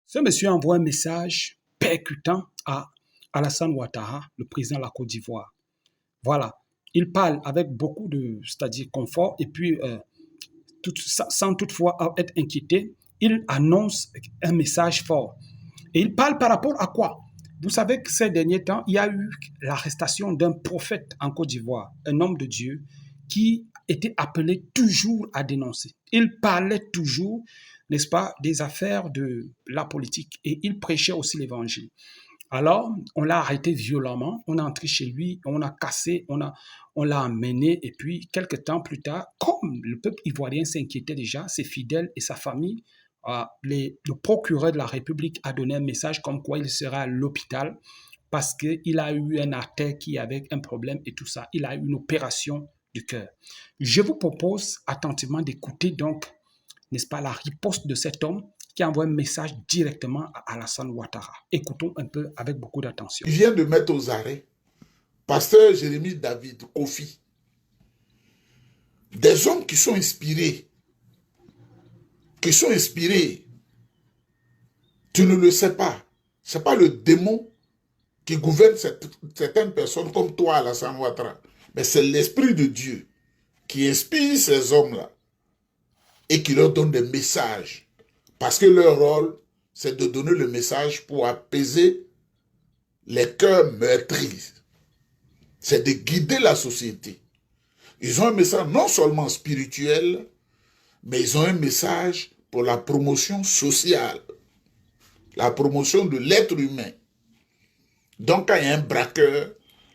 Ce monsieur envoie un message percutant à Alassane Ouattara, le président de la Côte d'Ivoire. Voilà. Il parle avec beaucoup de, c'est-à-dire confort, et puis sans toutefois être inquiété, il annonce un message fort. Et il parle par rapport à quoi? Vous savez que ces derniers temps, il y a eu l'arrestation d'un prophète en Côte d'Ivoire, un homme de Dieu, qui était appelé toujours à dénoncer. Il parlait toujours, n'est-ce pas, des affaires de la politique et il prêchait aussi l'évangile. Alors, on l'a arrêté violemment, on est entré chez lui, on a cassé, on l'a emmené, et puis, quelques temps plus tard, comme le peuple ivoirien s'inquiétait déjà, ses fidèles et sa famille, le procureur de la République a donné un message comme quoi il sera à l'hôpital parce qu'il a eu un artère qui avait un problème et tout ça. Il a eu une opération du cœur. Je vous propose attentivement d'écouter donc, n'est-ce pas, la riposte de cet homme qui envoie un message directement à Alassane Ouattara. Écoutons un peu avec beaucoup d'attention. Il vient de mettre aux arrêts pasteur Jérémie David Kofi. Des hommes qui sont inspirés. Tu ne le sais pas. Ce n'est pas le démon qui gouverne certaines personnes comme toi, Alassane Ouattara. Mais c'est l'Esprit de Dieu qui inspire ces hommes-là et qui leur donne des messages. Parce que leur rôle, c'est de donner le message pour apaiser les cœurs meurtris. C'est de guider la société. Ils ont un message non seulement spirituel, mais ils ont un message pour la promotion sociale, la promotion de l'être humain. Donc, quand il y a un braqueur,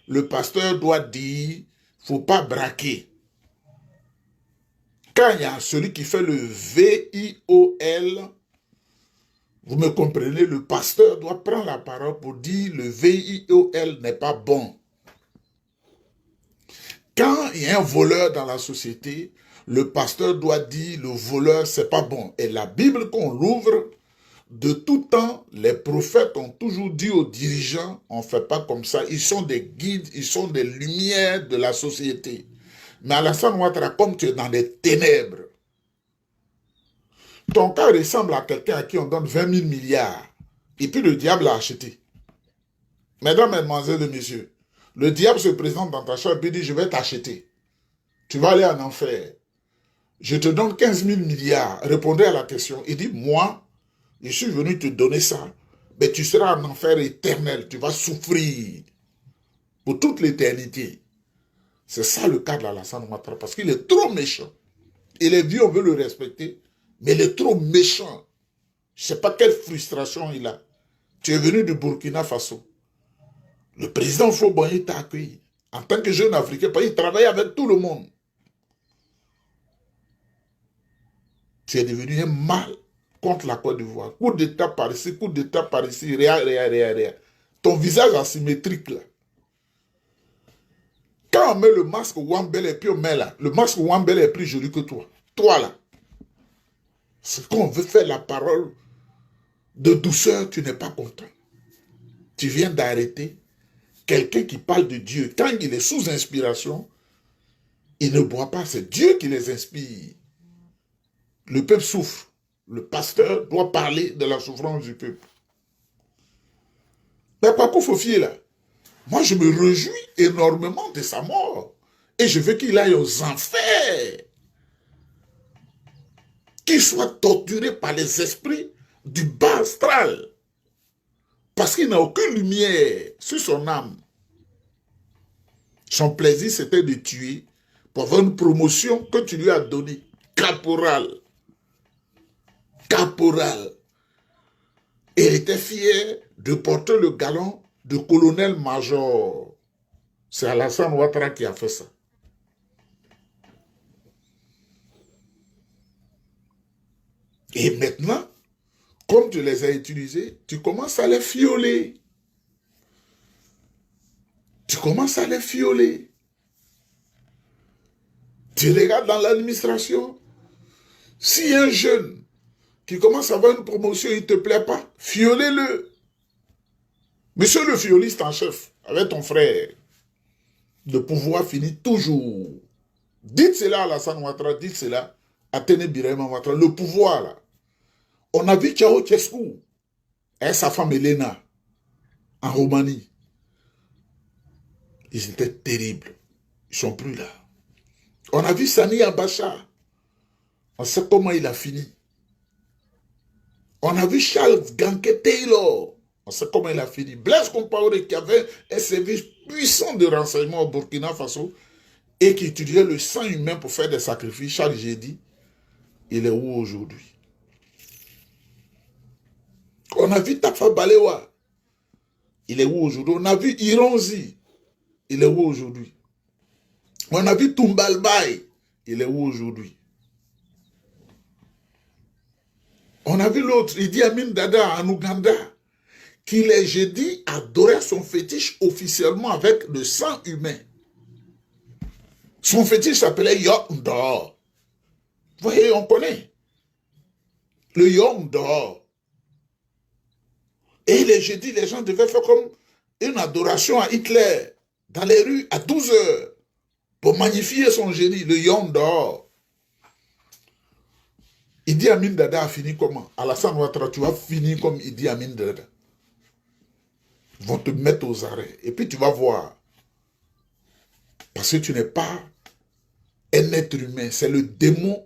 le pasteur doit dire, il ne faut pas braquer. Quand il y a celui qui fait le VIOL, vous me comprenez, le pasteur doit prendre la parole pour dire le VIOL n'est pas bon. Quand il y a un voleur dans la société, le pasteur doit dire le voleur c'est pas bon. Et la Bible qu'on l'ouvre, de tout temps, les prophètes ont toujours dit aux dirigeants, on ne fait pas comme ça, ils sont des guides, ils sont des lumières de la société. Mais Alassane Ouattara, comme tu es dans les ténèbres, ton cas ressemble à quelqu'un à qui on donne 20 000 milliards. Et puis le diable l'a acheté. Mesdames, mesdemoiselles et messieurs, le diable se présente dans ta chambre et dit, je vais t'acheter. Tu vas aller en enfer. Je te donne 15 000 milliards. Répondez à la question. Il dit, moi, je suis venu te donner ça. Mais tu seras en enfer éternel. Tu vas souffrir pour toute l'éternité. C'est ça le cas de Alassane Ouattara. Parce qu'il est trop méchant. Il est vieux, on veut le respecter. Mais il est trop méchant. Je ne sais pas quelle frustration il a. Tu es venu du Burkina Faso. Le président Faure-Boigny t'a accueilli. En tant que jeune Africain, il travaille avec tout le monde. Tu es devenu un mal contre la Côte d'Ivoire. Coup d'état par ici, coup d'état par ici, réa. Ton visage asymétrique là. Quand on met le masque Wambele et puis on met là, le masque Wambele est plus joli que toi. Toi là. C'est qu'on veut faire la parole de douceur, tu n'es pas content. Tu viens d'arrêter quelqu'un qui parle de Dieu. Quand il est sous inspiration, il ne boit pas, c'est Dieu qui les inspire. Le peuple souffre. Le pasteur doit parler de la souffrance du peuple. Mais Paco Fofié là, moi je me réjouis énormément de sa mort. Et je veux qu'il aille aux enfers. Qu'il soit torturé par les esprits du bas astral. Parce qu'il n'a aucune lumière sur son âme. Son plaisir, c'était de tuer pour avoir une promotion que tu lui as donnée. Caporal. Et il était fier de porter le galon de colonel-major. C'est Alassane Ouattara qui a fait ça. Et maintenant, comme tu les as utilisés, tu commences à les fioler. Tu regardes dans l'administration. Si un jeune qui commence à avoir une promotion, il ne te plaît pas, fiolez-le. Monsieur le violiste en chef, avec ton frère, le pouvoir finit toujours. Dites cela à Alassane Ouattara, dites cela à Téné Birahima Ouattara, le pouvoir là. On a vu Ceausescu. et sa femme Elena, en Roumanie. Ils étaient terribles. Ils ne sont plus là. On a vu Sani Abacha. On sait comment il a fini. On a vu Charles Ganké Taylor. On sait comment il a fini. Blaise Compaoré, qui avait un service puissant de renseignement au Burkina Faso et qui utilisait le sang humain pour faire des sacrifices, Charles Jédi, il est où aujourd'hui? On a vu Tafa Balewa. Il est où aujourd'hui? On a vu Ironzi. Il est où aujourd'hui? On a vu Tumbalbaï. Il est où aujourd'hui? On a vu l'autre, Idi Amin Dada en Ouganda, qui les jeudis adorait son fétiche officiellement avec le sang humain. Son fétiche s'appelait Yom-Dor. Vous voyez, on connaît. Le Yom-Dor. Et les jeudis, les gens devaient faire comme une adoration à Hitler dans les rues à 12 heures pour magnifier son génie, le Yom-Dor. Idi Amin Dada a fini comment? Alassane Ouattara, tu vas finir comme Idi Amin Dada. Ils vont te mettre aux arrêts. Et puis tu vas voir. Parce que tu n'es pas un être humain. C'est le démon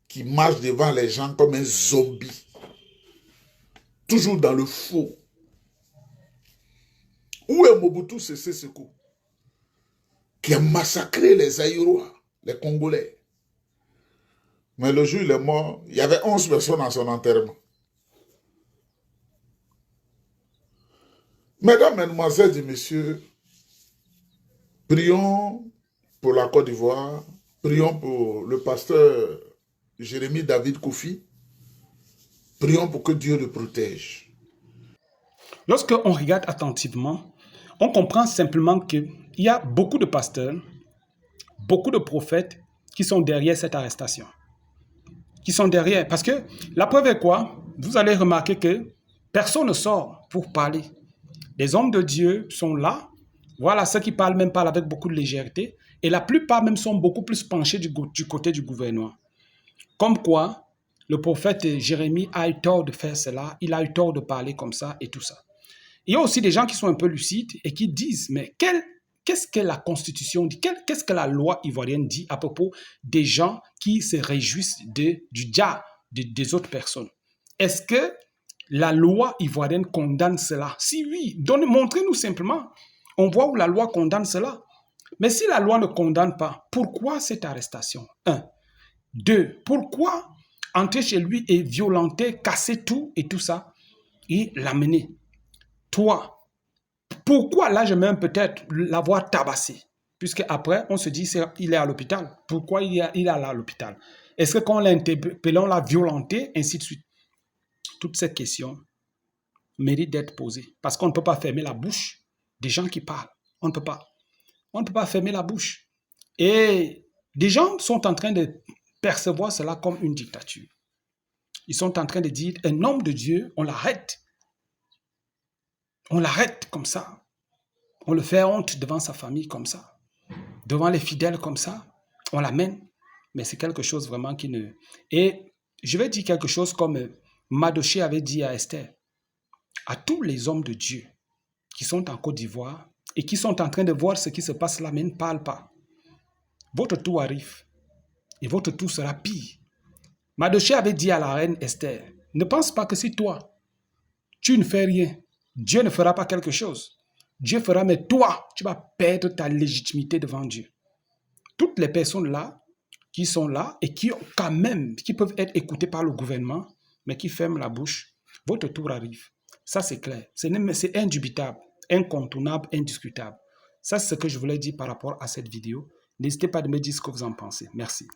qui marche devant les gens comme un zombie. Toujours dans le faux. Où est Mobutu Sese Seko? Qui a massacré les Aïrois, les Congolais. Mais le jour où il est mort, il y avait 11 personnes à son enterrement. Mesdames, Mesdemoiselles et Messieurs, prions pour la Côte d'Ivoire, prions pour le pasteur Jérémie David Kofi, prions pour que Dieu le protège. Lorsque on regarde attentivement, on comprend simplement qu'il y a beaucoup de pasteurs, beaucoup de prophètes qui sont derrière cette arrestation. Qui sont derrière. Parce que la preuve est quoi? Vous allez remarquer que personne ne sort pour parler. Les hommes de Dieu sont là. Voilà, ceux qui parlent même parlent avec beaucoup de légèreté. Et la plupart même sont beaucoup plus penchés du côté du gouvernement. Comme quoi, le prophète Jérémie a eu tort de faire cela. Il a eu tort de parler comme ça et tout ça. Il y a aussi des gens qui sont un peu lucides et qui disent, mais qu'est-ce que la Constitution dit? Qu'est-ce que la loi ivoirienne dit à propos des gens qui se réjouissent du diable des autres personnes? Est-ce que la loi ivoirienne condamne cela? Si oui, montrez-nous simplement. On voit où la loi condamne cela. Mais si la loi ne condamne pas, pourquoi cette arrestation? 1. 2. Pourquoi entrer chez lui et violenter, casser tout et tout ça et l'amener? 3. Pourquoi là, je même peut-être l'avoir tabassé? Puisque après, on se dit il est à l'hôpital. Pourquoi il est là à l'hôpital? Est-ce que quand on l'a interpellé, on l'a violenté, ainsi de suite? Toutes ces questions méritent d'être posées. Parce qu'on ne peut pas fermer la bouche des gens qui parlent. On ne peut pas. On ne peut pas fermer la bouche. Et des gens sont en train de percevoir cela comme une dictature. Ils sont en train de dire, un homme de Dieu, on l'arrête. On l'arrête comme ça. On le fait honte devant sa famille comme ça. Devant les fidèles comme ça. On l'amène. Mais c'est quelque chose vraiment qui ne... Et je vais dire quelque chose comme Madoché avait dit à Esther. À tous les hommes de Dieu qui sont en Côte d'Ivoire et qui sont en train de voir ce qui se passe là, mais ne parlent pas. Votre tour arrive. Et votre tour sera pire. Madoché avait dit à la reine Esther, ne pense pas que si toi, tu ne fais rien, Dieu ne fera pas quelque chose. Dieu fera, mais toi, tu vas perdre ta légitimité devant Dieu. Toutes les personnes là, qui sont là et qui quand même, qui peuvent être écoutées par le gouvernement, mais qui ferment la bouche, votre tour arrive. Ça, c'est clair. C'est indubitable, incontournable, indiscutable. Ça, c'est ce que je voulais dire par rapport à cette vidéo. N'hésitez pas à me dire ce que vous en pensez. Merci.